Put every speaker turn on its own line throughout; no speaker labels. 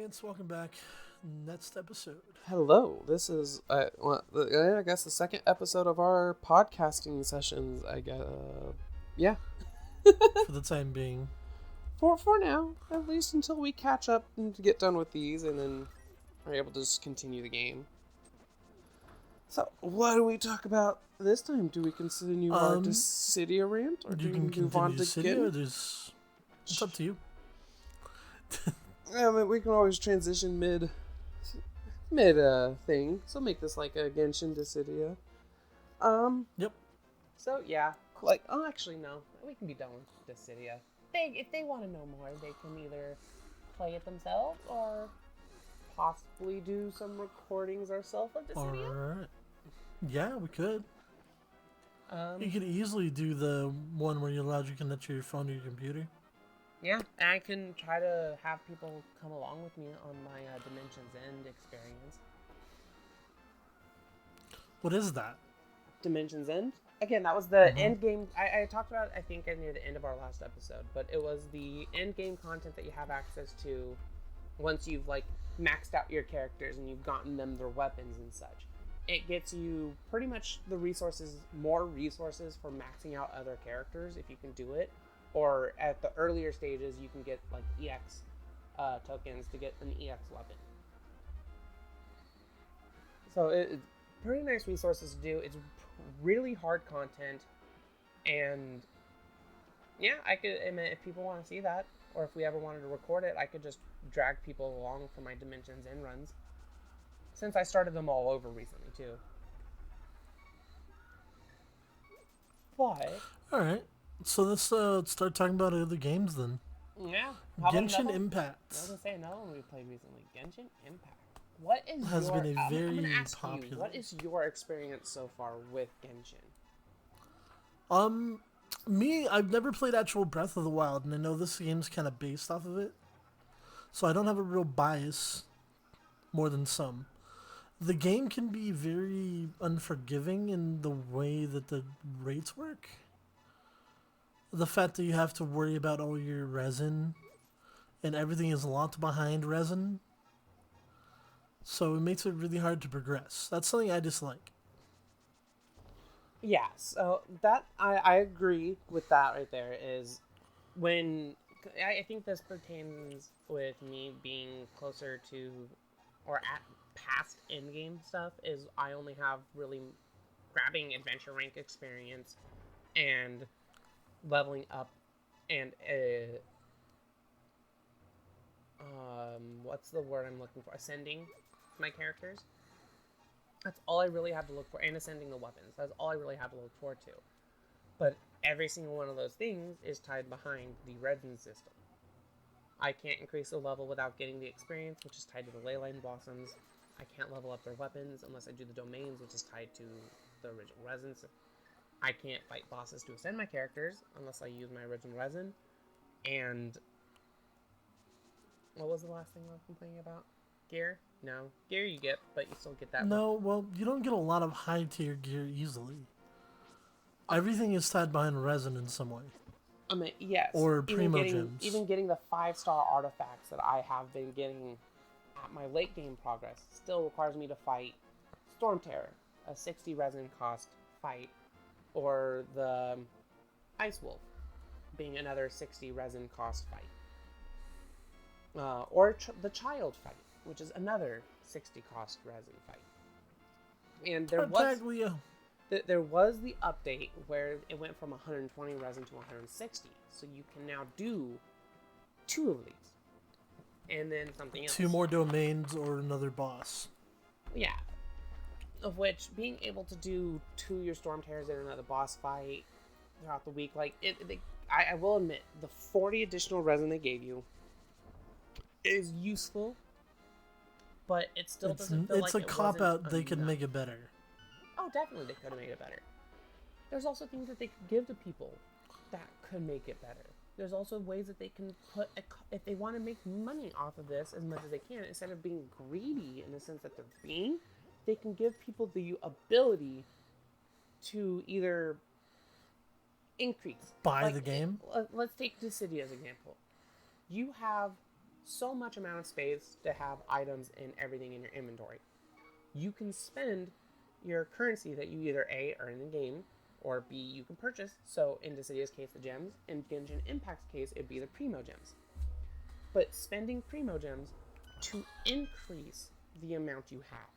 Lance, welcome back. Next episode.
Hello, this is, I guess the second episode of our podcasting sessions, I guess, yeah.
For the time being.
For now, at least until we catch up and get done with these, and then are able to just continue the game. So, what do we talk about this time? Do we continue our Dissidia rant, or do we move on to
Dissidia, it's up to you.
Yeah, I mean, we can always transition mid thing. So make this like a Genshin Dissidia.
Yep.
So yeah, actually no, we can be done with Dissidia. If they want to know more, they can either play it themselves or possibly do some recordings ourselves of Dissidia.
Alright. Yeah, we could. You could easily do the one where you're allowed to connect your phone to your computer.
Yeah, and I can try to have people come along with me on my Dimensions End experience.
What is that?
Dimensions End? Again, that was the end game. I talked about it, I think, near the end of our last episode, but it was the end game content that you have access to once you've, maxed out your characters and you've gotten them their weapons and such. It gets you pretty much more resources for maxing out other characters if you can do it. Or at the earlier stages, you can get EX tokens to get an EX weapon. So it's pretty nice resources to do. It's really hard content, and yeah, if people want to see that, or if we ever wanted to record it, I could just drag people along for my Dimensions End runs. Since I started them all over recently too. But
all right. So let's start talking about other games then.
Yeah.
Genshin Impact.
I was going to say another one we played recently. Genshin Impact. What is
has
your...
been a very
I'm going to ask
popular...
you, what is your experience so far with Genshin?
Me, I've never played actual Breath of the Wild, and I know this game's kind of based off of it. So I don't have a real bias, more than some. The game can be very unforgiving in the way that the rates work. The fact that you have to worry about all your resin and everything is locked behind resin. So it makes it really hard to progress. That's something I dislike.
Yeah, so that I agree with that right there is when I think this pertains with me being closer to or at past endgame stuff is I only have really grabbing adventure rank experience and leveling up and what's the word I'm looking for? Ascending my characters. That's all I really have to look for, and ascending the weapons. That's all I really have to look forward to. But every single one of those things is tied behind the resin system. I can't increase the level without getting the experience, which is tied to the ley line blossoms. I can't level up their weapons unless I do the domains, which is tied to the original resin. So I can't fight bosses to ascend my characters unless I use my original resin. And what was the last thing I was complaining about? Gear? No. Gear you get, but you still get that.
No, well, you don't get a lot of high tier gear easily. Everything is tied behind resin in some way.
I mean, yes.
Or Primogems.
Even getting the 5-star artifacts that I have been getting at my late game progress still requires me to fight Storm Terror, a 60 resin cost fight, or the Ice Wolf, being another 60 resin cost fight. Or the Child fight, which is another 60 cost resin fight. And there was the update where it went from 120 resin to 160, so you can now do 2 of these. And then something else.
2 more domains or another boss.
Yeah. Of which, being able to do 2 of your Storm Terrors and another boss fight throughout the week, I will admit, the 40 additional resin they gave you is useful, but it still doesn't feel like
it's a cop-out. They could make it better.
Oh, definitely they could have made it better. There's also things that they could give to people that could make it better. There's also ways that they can put, if they want to make money off of this as much as they can, instead of being greedy in the sense that they're being, they can give people the ability to either increase.
Buy the game?
Let's take Dissidia as an example. You have so much amount of space to have items and everything in your inventory. You can spend your currency that you either A, earn in the game, or B, you can purchase. So in Dissidia's case, the gems. In Genshin Impact's case, it'd be the Primo Gems. But spending Primo Gems to increase the amount you have,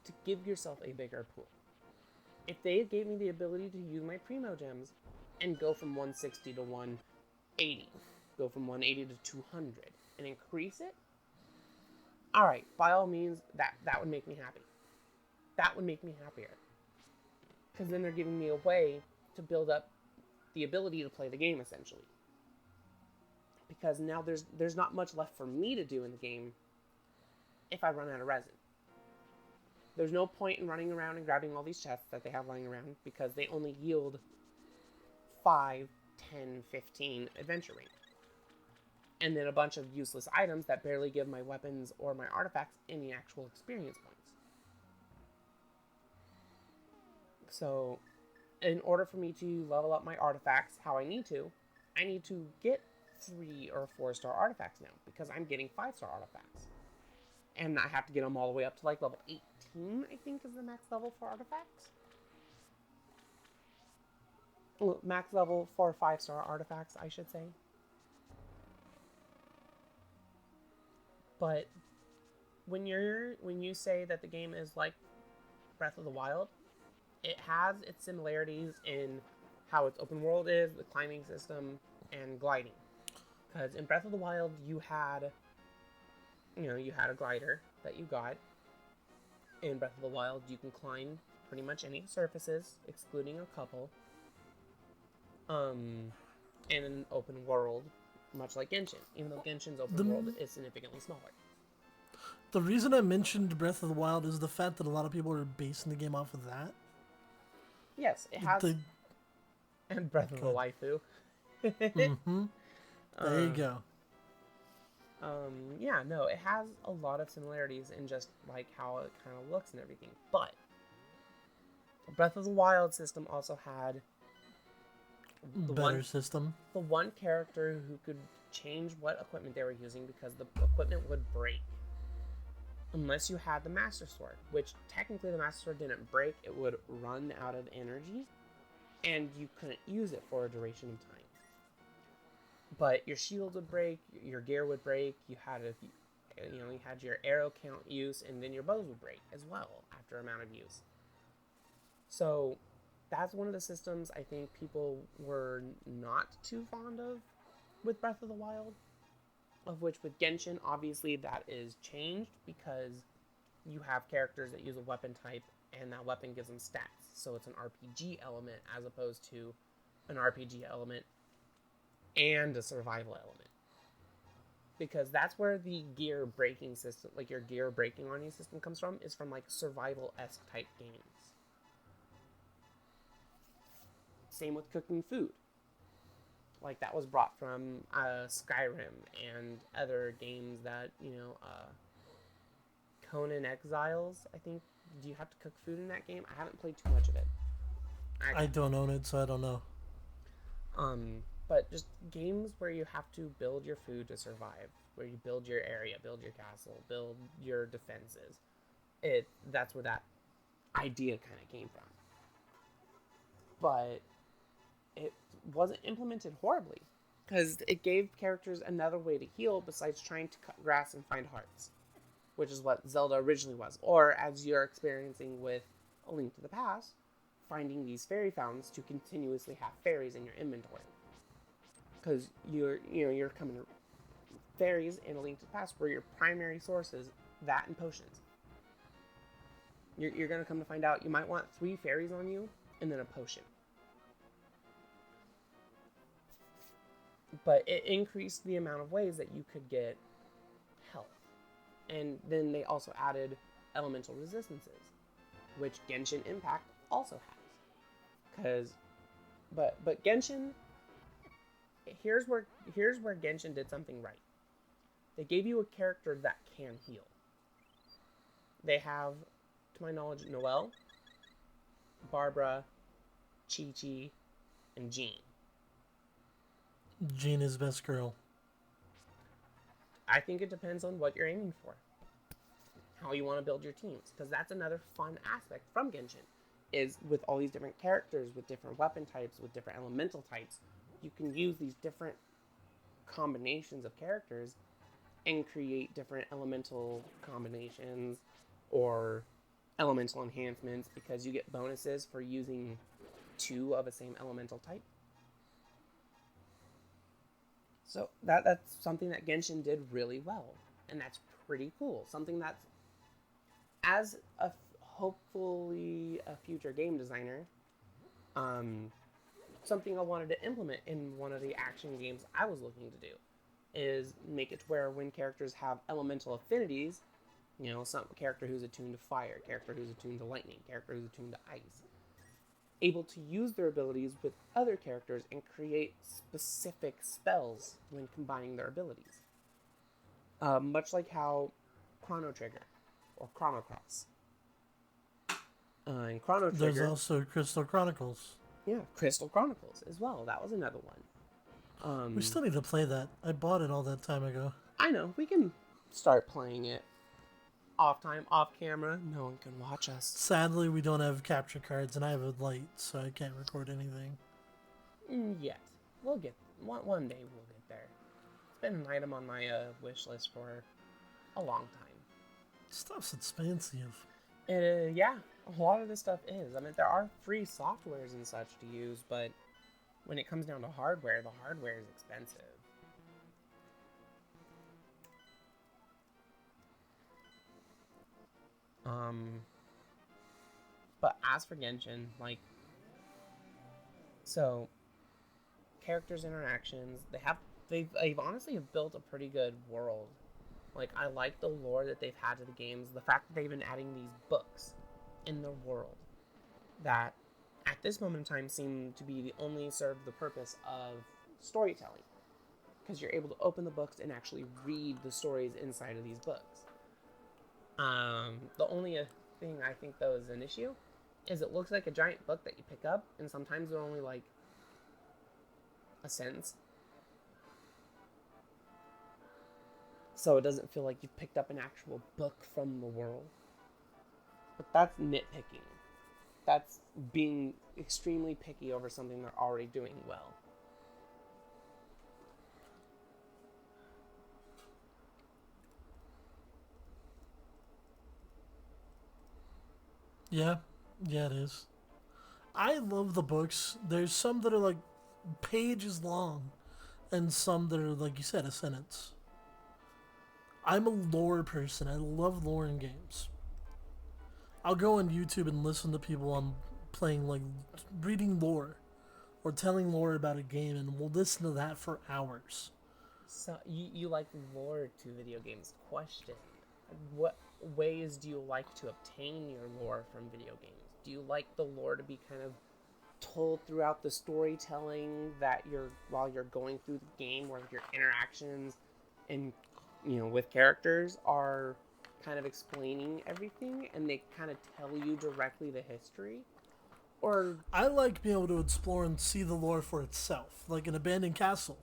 to give yourself a bigger pool. If they gave me the ability to use my Primo Gems and go from 160 to 180, go from 180 to 200, and increase it, alright, by all means, that would make me happy. That would make me happier. Because then they're giving me a way to build up the ability to play the game, essentially. Because now there's not much left for me to do in the game if I run out of resin. There's no point in running around and grabbing all these chests that they have lying around because they only yield 5, 10, 15 adventure rings. And then a bunch of useless items that barely give my weapons or my artifacts any actual experience points. So, in order for me to level up my artifacts how I need to get 3 or 4 star artifacts now because I'm getting 5 star artifacts. And I have to get them all the way up to like level 18, I think is the max level for artifacts. Well, max level for 5 star artifacts, I should say. But when you say that the game is like Breath of the Wild, it has its similarities in how its open world is, the climbing system, and gliding. Because in Breath of the Wild, you had a glider that you got. In Breath of the Wild, you can climb pretty much any surfaces, excluding a couple. In an open world, much like Genshin, even though Genshin's open world is significantly smaller.
The reason I mentioned Breath of the Wild is the fact that a lot of people are basing the game off of that.
Yes, it has. And Breath of the Waifu.
Mm-hmm. There you go.
Yeah, no, it has a lot of similarities in just like how it kind of looks and everything. But the Breath of the Wild system also had
better system.
The one character who could change what equipment they were using because the equipment would break. Unless you had the Master Sword, which technically the Master Sword didn't break, it would run out of energy, and you couldn't use it for a duration of time. But your shield would break, your gear would break, you had your arrow count use, and then your bows would break as well after amount of use. So that's one of the systems I think people were not too fond of with Breath of the Wild. Of which with Genshin, obviously that is changed because you have characters that use a weapon type and that weapon gives them stats. So it's an RPG element as opposed to an RPG element and a survival element. Because that's where the gear breaking system, like your gear breaking on you system comes from, is from like survival-esque type games. Same with cooking food. Like, that was brought from Skyrim and other games that, Conan Exiles, I think. Do you have to cook food in that game? I haven't played too much of it.
I don't own it, so I don't know.
But just games where you have to build your food to survive, where you build your area, build your castle, build your defenses. That's where that idea kind of came from. But it wasn't implemented horribly because it gave characters another way to heal besides trying to cut grass and find hearts, which is what Zelda originally was, or as you're experiencing with A Link to the Past, finding these fairy fountains to continuously have fairies in your inventory, because you're coming to fairies in A Link to the Past were your primary sources, that and potions. You're gonna come to find out you might want 3 fairies on you and then a potion. But it increased the amount of ways that you could get health. And then they also added elemental resistances, which Genshin Impact also has. But Genshin, here's where Genshin did something right. They gave you a character that can heal. They have, to my knowledge, Noelle, Barbara, Chi-Chi, and Jean.
Jean is best girl.
I think it depends on what you're aiming for, how you want to build your teams, because that's another fun aspect from Genshin, is with all these different characters, with different weapon types, with different elemental types, you can use these different combinations of characters and create different elemental combinations or elemental enhancements, because you get bonuses for using two of a same elemental type. So that's something that Genshin did really well, and that's pretty cool. Something that's, as a hopefully a future game designer, something I wanted to implement in one of the action games I was looking to do is make it to where when characters have elemental affinities, some character who's attuned to fire, character who's attuned to lightning, character who's attuned to ice, able to use their abilities with other characters and create specific spells when combining their abilities. Much like how Chrono Trigger or Chrono Cross. In Chrono Trigger,
there's also Crystal Chronicles.
Yeah, Crystal Chronicles as well. That was another one.
We still need to play that. I bought it all that time ago.
I know. We can start playing it off time, off camera. No one can watch us.
Sadly, we don't have capture cards, and I have a light, so I can't record anything.
Yet. We'll get... One day we'll get there. It's been an item on my wish list for a long time.
Stuff's expensive.
Yeah, a lot of this stuff is. I mean, there are free softwares and such to use, but when it comes down to hardware, the hardware is expensive. But as for Genshin, so characters interactions, they've honestly built a pretty good world. I like the lore that they've had to the games, the fact that they've been adding these books in the world that at this moment in time seem to be the only serve the purpose of storytelling, because you're able to open the books and actually read the stories inside of these books. The only thing I think though is an issue is it looks like a giant book that you pick up, and sometimes they're only a sentence. So it doesn't feel like you picked up an actual book from the world. But that's nitpicking. That's being extremely picky over something they're already doing well.
Yeah, it is. I love the books. There's some that are pages long, and some that are, like you said, a sentence. I'm a lore person. I love lore in games. I'll go on YouTube and listen to people on playing, reading lore or telling lore about a game, and we'll listen to that for hours.
So you like lore to video games? Question: what ways do you like to obtain your lore from video games? Do you like the lore to be kind of told throughout the storytelling while you're going through the game, where your interactions and with characters are kind of explaining everything and they kind of tell you directly the history? Or
I like being able to explore and see the lore for itself, like an abandoned castle,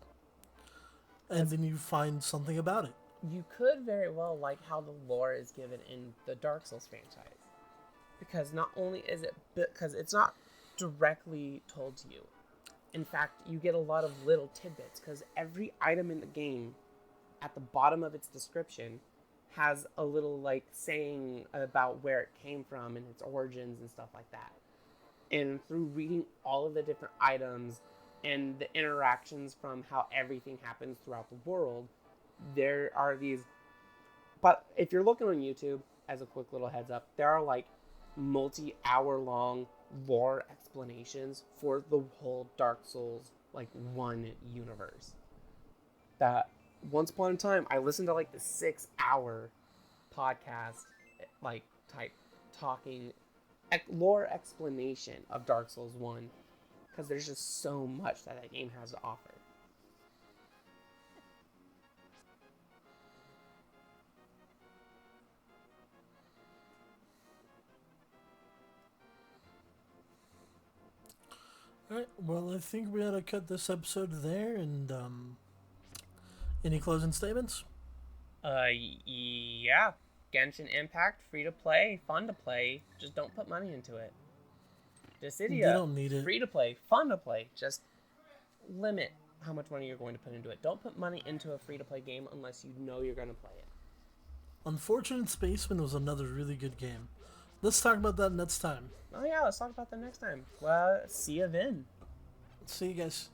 and then you find something about it.
You could very well like how the lore is given in the Dark Souls franchise, because not only is it because it's not directly told to you. In fact, you get a lot of little tidbits, because every item in the game at the bottom of its description has a little saying about where it came from and its origins and stuff like that. And through reading all of the different items and the interactions from how everything happens throughout the world, there are these... But if you're looking on YouTube, as a quick little heads up, there are multi-hour long lore explanations for the whole Dark Souls 1 universe. That once upon a time I listened to the 6-hour podcast type talking lore explanation of Dark Souls 1, because there's just so much that game has to offer.
Alright, well, I think we ought to cut this episode there, and any closing statements?
Yeah. Genshin Impact, free to play, fun to play. Just don't put money into it.
They
Dissidia,
don't need it.
free to play, fun to play. Just limit how much money you're going to put into it. Don't put money into a free to play game unless you know you're going to play it.
Unfortunate Spaceman was another really good game. Let's talk about that next time.
Oh yeah, let's talk about that next time. Well, see you then.
See you guys.